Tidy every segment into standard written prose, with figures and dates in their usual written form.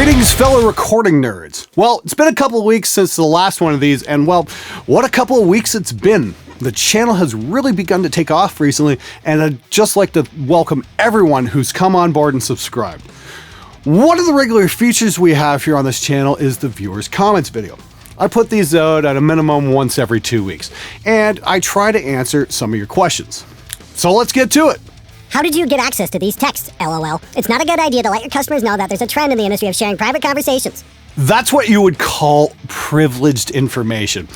Greetings, fellow recording nerds. Well, it's been a couple of weeks since the last one of these, and well, what a couple of weeks it's been. The channel has really begun to take off recently, and I'd just like to welcome everyone who's come on board and subscribed. One of the regular features we have here on this channel is the viewers' comments video. I put these out at a minimum once every 2 weeks, and I try to answer some of your questions. So let's get to it. How did you get access to these texts, LOL? It's not a good idea to let your customers know that there's a trend in the industry of sharing private conversations. That's what you would call privileged information.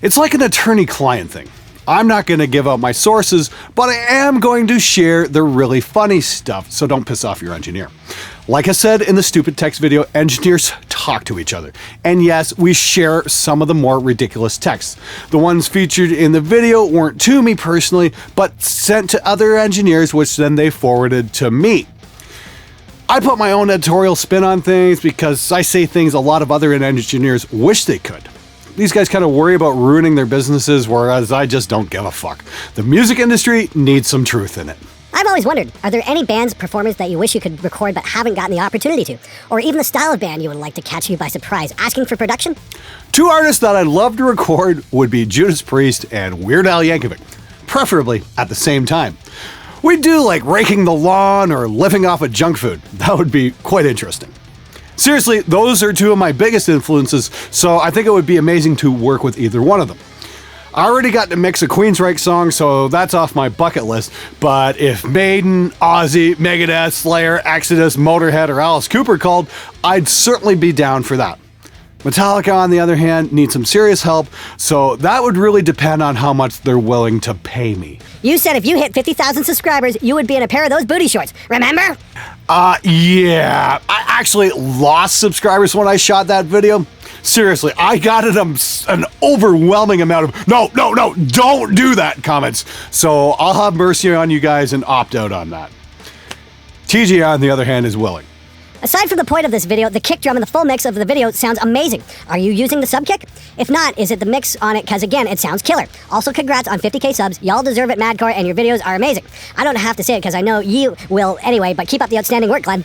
It's like an attorney-client thing. I'm not going to give out my sources, but I am going to share the really funny stuff, so don't piss off your engineer. Like I said in the stupid text video, engineers talk to each other. And yes, we share some of the more ridiculous texts. The ones featured in the video weren't to me personally, but sent to other engineers, which then they forwarded to me. I put my own editorial spin on things because I say things a lot of other engineers wish they could. These guys kind of worry about ruining their businesses, whereas I just don't give a fuck. The music industry needs some truth in it. I've always wondered, are there any bands, performers that you wish you could record but haven't gotten the opportunity to? Or even the style of band you would like to catch you by surprise, asking for production? Two artists that I'd love to record would be Judas Priest and Weird Al Yankovic, preferably at the same time. We'd do like raking the lawn or living off of junk food. That would be quite interesting. Seriously, those are two of my biggest influences, so I think it would be amazing to work with either one of them. I already got to mix a Queensryche song, so that's off my bucket list, but if Maiden, Ozzy, Megadeth, Slayer, Exodus, Motorhead, or Alice Cooper called, I'd certainly be down for that. Metallica, on the other hand, needs some serious help, so that would really depend on how much they're willing to pay me. You said if you hit 50,000 subscribers, you would be in a pair of those booty shorts, remember? Yeah. I actually lost subscribers when I shot that video. Seriously, I got an overwhelming amount of no, don't do that comments. So I'll have mercy on you guys and opt out on that. TG, on the other hand, is willing. Aside from the point of this video, the kick drum and the full mix of the video sounds amazing. Are you using the sub kick? If not, is it the mix on it? Because again, it sounds killer. Also, congrats on 50k subs. Y'all deserve it, Madcore, and your videos are amazing. I don't have to say it because I know you will anyway, but keep up the outstanding work, Glenn.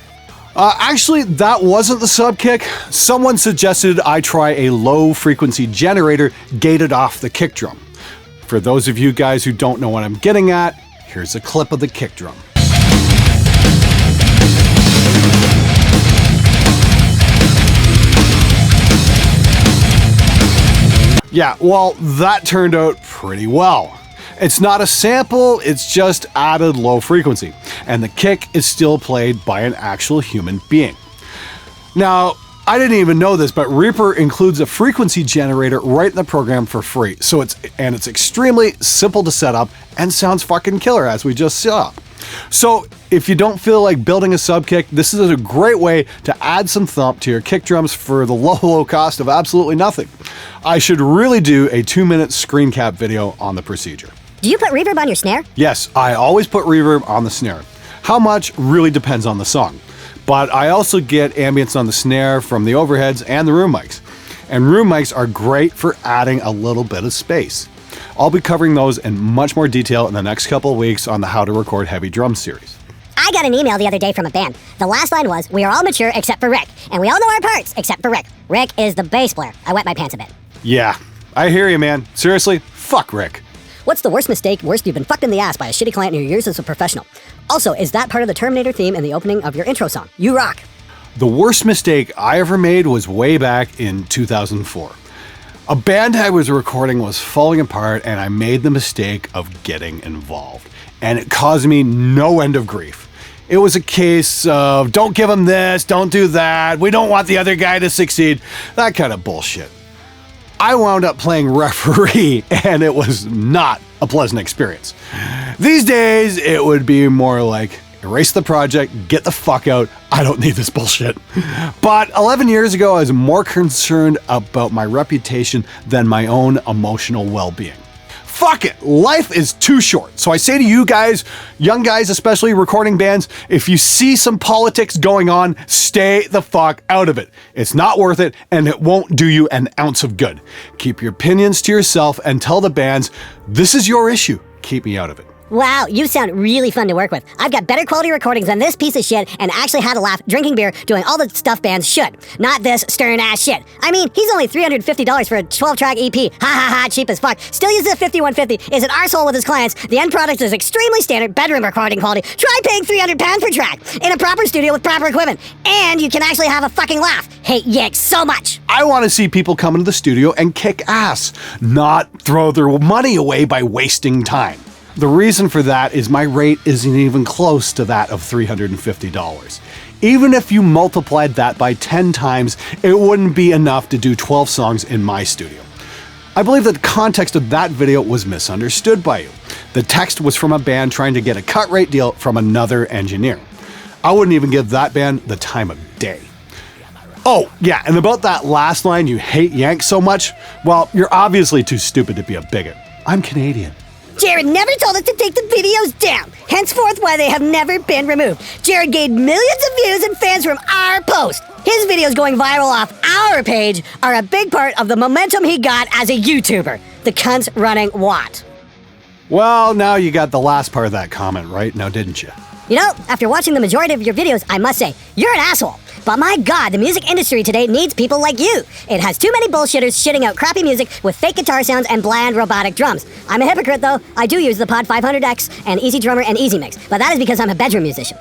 Actually, that wasn't the sub kick. Someone suggested I try a low frequency generator gated off the kick drum. For those of you guys who don't know what I'm getting at, here's a clip of the kick drum. Yeah, well, that turned out pretty well. It's not a sample, it's just added low frequency, and the kick is still played by an actual human being. Now, I didn't even know this, but Reaper includes a frequency generator right in the program for free, so it's extremely simple to set up and sounds fucking killer, as we just saw. So if you don't feel like building a sub kick, this is a great way to add some thump to your kick drums for the low cost of absolutely nothing. I should really do a 2-minute screen cap video on the procedure. Do you put reverb on your snare? Yes, I always put reverb on the snare. How much really depends on the song. But I also get ambience on the snare from the overheads and the room mics. And room mics are great for adding a little bit of space. I'll be covering those in much more detail in the next couple of weeks on the How to Record Heavy Drum series. I got an email the other day from a band. The last line was, "We are all mature except for Rick, and we all know our parts except for Rick." Rick is the bass player. I wet my pants a bit. Yeah, I hear you, man. Seriously, fuck Rick. What's the worst mistake, worst you've been fucked in the ass by a shitty client in your years as a professional? Also, is that part of the Terminator theme in the opening of your intro song? You rock. The worst mistake I ever made was way back in 2004. A band I was recording was falling apart and I made the mistake of getting involved. And it caused me no end of grief. It was a case of, don't give him this, don't do that, we don't want the other guy to succeed, that kind of bullshit. I wound up playing referee and it was not a pleasant experience. These days, it would be more like, erase the project, get the fuck out, I don't need this bullshit. But 11 years ago, I was more concerned about my reputation than my own emotional well-being. Fuck it, life is too short. So I say to you guys, young guys especially recording bands, if you see some politics going on, stay the fuck out of it. It's not worth it and it won't do you an ounce of good. Keep your opinions to yourself and tell the bands, this is your issue, keep me out of it. Wow, you sound really fun to work with. I've got better quality recordings than this piece of shit and actually had a laugh drinking beer doing all the stuff bands should. Not this stern-ass shit. I mean, he's only $350 for a 12-track EP. Ha ha ha, cheap as fuck. Still uses a 5150, is an arsehole with his clients. The end product is extremely standard bedroom recording quality. Try paying £300 per track in a proper studio with proper equipment. And you can actually have a fucking laugh. Hate Yanks so much. I want to see people come into the studio and kick ass, not throw their money away by wasting time. The reason for that is my rate isn't even close to that of $350. Even if you multiplied that by 10 times, it wouldn't be enough to do 12 songs in my studio. I believe that the context of that video was misunderstood by you. The text was from a band trying to get a cut rate deal from another engineer. I wouldn't even give that band the time of day. Oh, yeah, and about that last line, you hate Yanks so much, well, you're obviously too stupid to be a bigot. I'm Canadian. Jared never told us to take the videos down. Henceforth, why they have never been removed. Jared gained millions of views and fans from our post. His videos going viral off our page are a big part of the momentum he got as a YouTuber. The cunt's running what? Well, now you got the last part of that comment right, now didn't you? You know, after watching the majority of your videos, I must say, you're an asshole. But my God, the music industry today needs people like you. It has too many bullshitters shitting out crappy music with fake guitar sounds and bland robotic drums. I'm a hypocrite though. I do use the Pod 500X and Easy Drummer and Easy Mix, but that is because I'm a bedroom musician.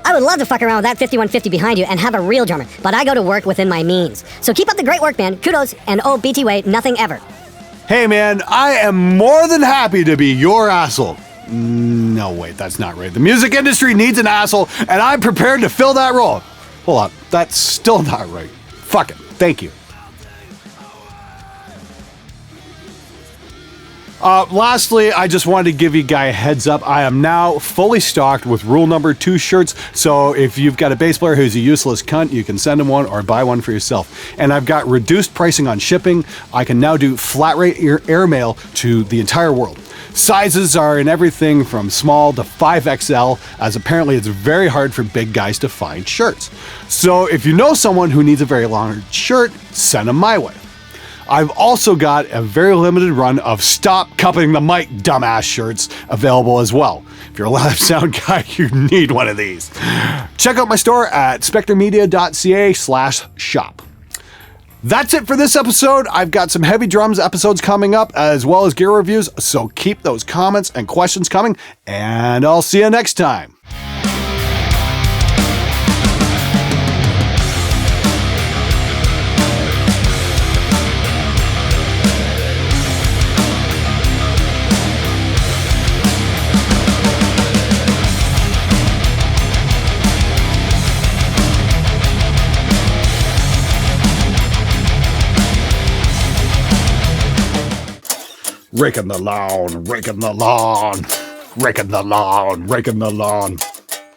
I would love to fuck around with that 5150 behind you and have a real drummer, but I go to work within my means. So keep up the great work, man. Kudos, and oh, BT Way, nothing ever. Hey man, I am more than happy to be your asshole. No, wait, that's not right. The music industry needs an asshole, and I'm prepared to fill that role. Hold on, that's still not right. Fuck it, thank you. Lastly, I just wanted to give you guys a heads up. I am now fully stocked with rule number 2 shirts, so if you've got a bass player who's a useless cunt, you can send him one or buy one for yourself. And I've got reduced pricing on shipping. I can now do flat rate airmail to the entire world. Sizes are in everything from small to 5XL, as apparently it's very hard for big guys to find shirts. So if you know someone who needs a very long shirt, send them my way. I've also got a very limited run of Stop Cupping the Mic Dumbass shirts available as well. If you're a live sound guy, you need one of these. Check out my store at spectremedia.ca/shop. That's it for this episode. I've got some heavy drums episodes coming up, as well as gear reviews, so keep those comments and questions coming, and I'll see you next time. Raking the lawn, raking the lawn, raking the lawn, raking the lawn.